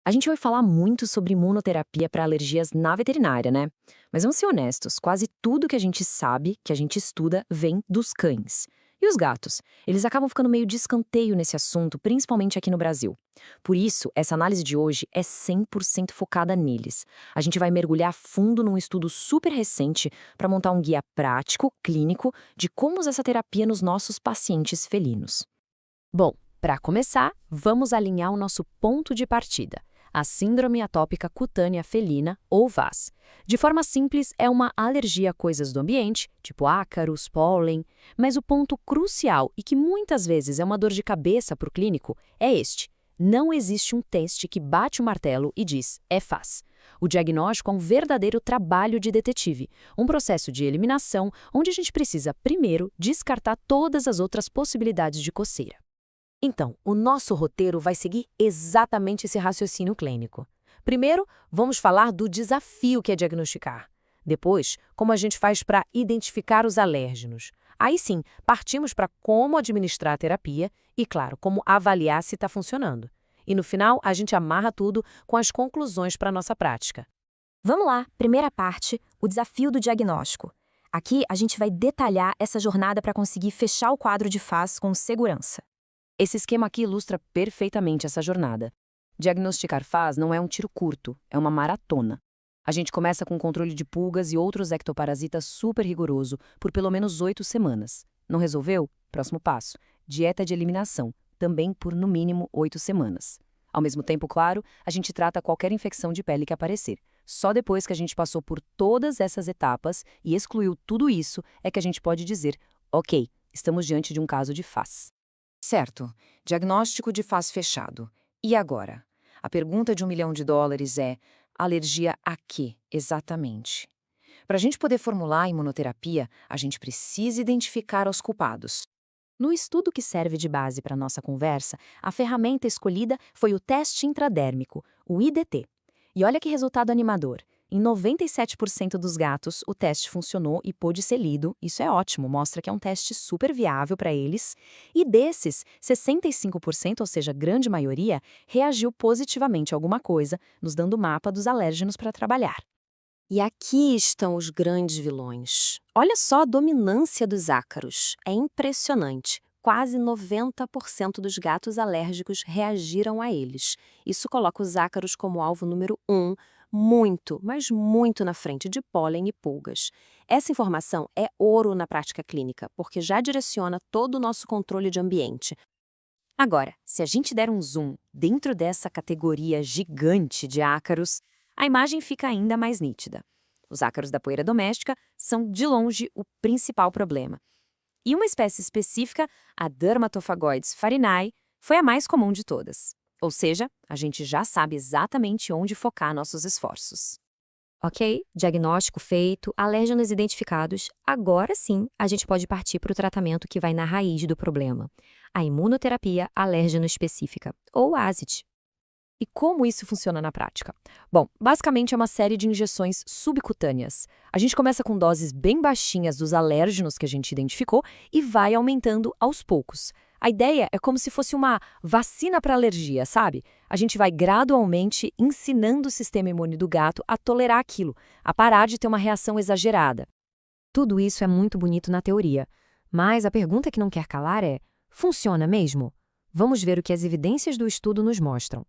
A gente vai falar muito sobre imunoterapia para alergias na veterinária, né? Mas vamos ser honestos, quase tudo que a gente sabe, que a gente estuda, vem dos cães. E os gatos? Eles acabam ficando meio de escanteio nesse assunto, principalmente aqui no Brasil. Por isso, essa análise de hoje é 100% focada neles. A gente vai mergulhar fundo num estudo super recente para montar um guia prático, clínico, de como usar essa terapia nos nossos pacientes felinos. Bom, para começar, vamos alinhar o nosso ponto de partida, a Síndrome Atópica Cutânea Felina, ou VAS. De forma simples, é uma alergia a coisas do ambiente, tipo ácaros, pólen, mas o ponto crucial e que muitas vezes é uma dor de cabeça para o clínico é este. Não existe um teste que bate o martelo e diz, é FAS. O diagnóstico é um verdadeiro trabalho de detetive, um processo de eliminação onde a gente precisa, primeiro, descartar todas as outras possibilidades de coceira. Então, o nosso roteiro vai seguir exatamente esse raciocínio clínico. Primeiro, vamos falar do desafio que é diagnosticar. Depois, como a gente faz para identificar os alérgenos. Aí sim, partimos para como administrar a terapia e, claro, como avaliar se está funcionando. E no final, a gente amarra tudo com as conclusões para a nossa prática. Vamos lá, primeira parte, o desafio do diagnóstico. Aqui a gente vai detalhar essa jornada para conseguir fechar o quadro de FAS com segurança. Esse esquema aqui ilustra perfeitamente essa jornada. Diagnosticar FAS não é um tiro curto, é uma maratona. A gente começa com controle de pulgas e outros ectoparasitas super rigoroso por pelo menos 8 semanas. Não resolveu? Próximo passo, dieta de eliminação, também por no mínimo 8 semanas. Ao mesmo tempo, claro, a gente trata qualquer infecção de pele que aparecer. Só depois que a gente passou por todas essas etapas e excluiu tudo isso é que a gente pode dizer, ok, estamos diante de um caso de FAS. Certo, diagnóstico de faz fechado. E agora? A pergunta de US$ 1 milhão é: alergia a quê, exatamente? Para a gente poder formular a imunoterapia, a gente precisa identificar os culpados. No estudo que serve de base para nossa conversa, a ferramenta escolhida foi o teste intradérmico, o IDT. E olha que resultado animador. Em 97% dos gatos, o teste funcionou e pôde ser lido. Isso é ótimo, mostra que é um teste super viável para eles. E desses, 65%, ou seja, a grande maioria, reagiu positivamente a alguma coisa, nos dando o mapa dos alérgenos para trabalhar. E aqui estão os grandes vilões. Olha só a dominância dos ácaros. É impressionante. Quase 90% dos gatos alérgicos reagiram a eles. Isso coloca os ácaros como alvo número 1, muito, mas muito na frente de pólen e pulgas. Essa informação é ouro na prática clínica, porque já direciona todo o nosso controle de ambiente. Agora, se a gente der um zoom dentro dessa categoria gigante de ácaros, a imagem fica ainda mais nítida. Os ácaros da poeira doméstica são, de longe, o principal problema. E uma espécie específica, a Dermatophagoides farinae, foi a mais comum de todas. Ou seja, a gente já sabe exatamente onde focar nossos esforços. Ok, diagnóstico feito, alérgenos identificados. Agora sim, a gente pode partir para o tratamento que vai na raiz do problema. A imunoterapia alérgeno específica, ou ASIT. E como isso funciona na prática? Bom, basicamente é uma série de injeções subcutâneas. A gente começa com doses bem baixinhas dos alérgenos que a gente identificou e vai aumentando aos poucos. A ideia é como se fosse uma vacina para alergia, sabe? A gente vai gradualmente ensinando o sistema imune do gato a tolerar aquilo, a parar de ter uma reação exagerada. Tudo isso é muito bonito na teoria, mas a pergunta que não quer calar é: funciona mesmo? Vamos ver o que as evidências do estudo nos mostram.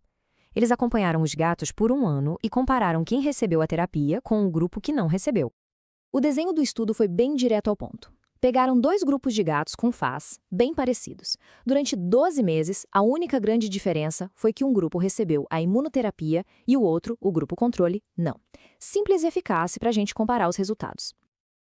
Eles acompanharam os gatos por 1 ano e compararam quem recebeu a terapia com o grupo que não recebeu. O desenho do estudo foi bem direto ao ponto. Pegaram 2 grupos de gatos com FAS, bem parecidos. Durante 12 meses, a única grande diferença foi que um grupo recebeu a imunoterapia e o outro, o grupo controle, não. Simples e eficaz para a gente comparar os resultados.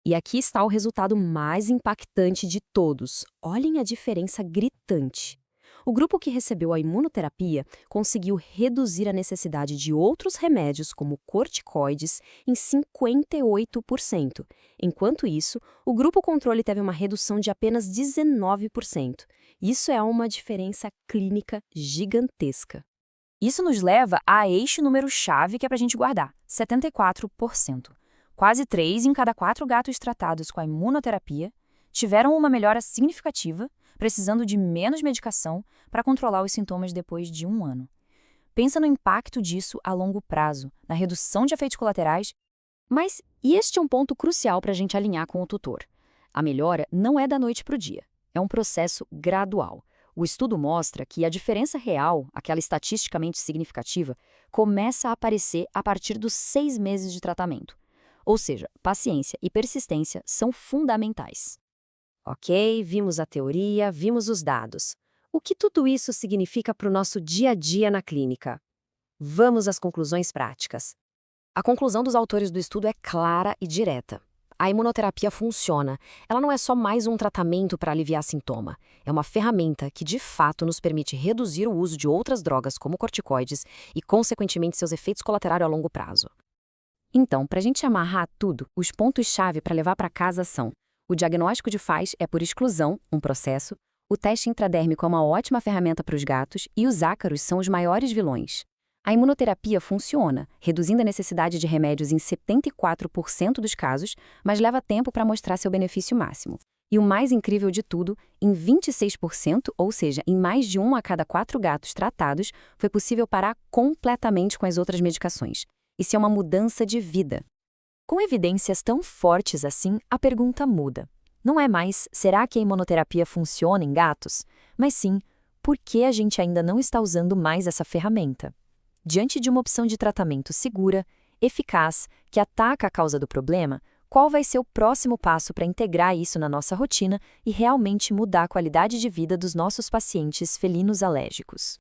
E aqui está o resultado mais impactante de todos. Olhem a diferença gritante. O grupo que recebeu a imunoterapia conseguiu reduzir a necessidade de outros remédios, como corticoides, em 58%. Enquanto isso, o grupo controle teve uma redução de apenas 19%. Isso é uma diferença clínica gigantesca. Isso nos leva a este número-chave que é para a gente guardar, 74%. Quase 3 em cada 4 gatos tratados com a imunoterapia tiveram uma melhora significativa, precisando de menos medicação para controlar os sintomas depois de 1 ano. Pensa no impacto disso a longo prazo, na redução de efeitos colaterais. Mas, e este é um ponto crucial para a gente alinhar com o tutor. A melhora não é da noite para o dia, é um processo gradual. O estudo mostra que a diferença real, aquela estatisticamente significativa, começa a aparecer a partir dos 6 meses de tratamento. Ou seja, paciência e persistência são fundamentais. Ok, vimos a teoria, vimos os dados. O que tudo isso significa para o nosso dia a dia na clínica? Vamos às conclusões práticas. A conclusão dos autores do estudo é clara e direta. A imunoterapia funciona. Ela não é só mais um tratamento para aliviar sintoma. É uma ferramenta que, de fato, nos permite reduzir o uso de outras drogas, como corticoides, e, consequentemente, seus efeitos colaterais a longo prazo. Então, para a gente amarrar tudo, os pontos-chave para levar para casa são: o diagnóstico de FAS é, por exclusão, um processo, o teste intradérmico é uma ótima ferramenta para os gatos e os ácaros são os maiores vilões. A imunoterapia funciona, reduzindo a necessidade de remédios em 74% dos casos, mas leva tempo para mostrar seu benefício máximo. E o mais incrível de tudo, em 26%, ou seja, em mais de 1 a cada 4 gatos tratados, foi possível parar completamente com as outras medicações. Isso é uma mudança de vida. Com evidências tão fortes assim, a pergunta muda. Não é mais, será que a imunoterapia funciona em gatos? Mas sim, por que a gente ainda não está usando mais essa ferramenta? Diante de uma opção de tratamento segura, eficaz, que ataca a causa do problema, qual vai ser o próximo passo para integrar isso na nossa rotina e realmente mudar a qualidade de vida dos nossos pacientes felinos alérgicos?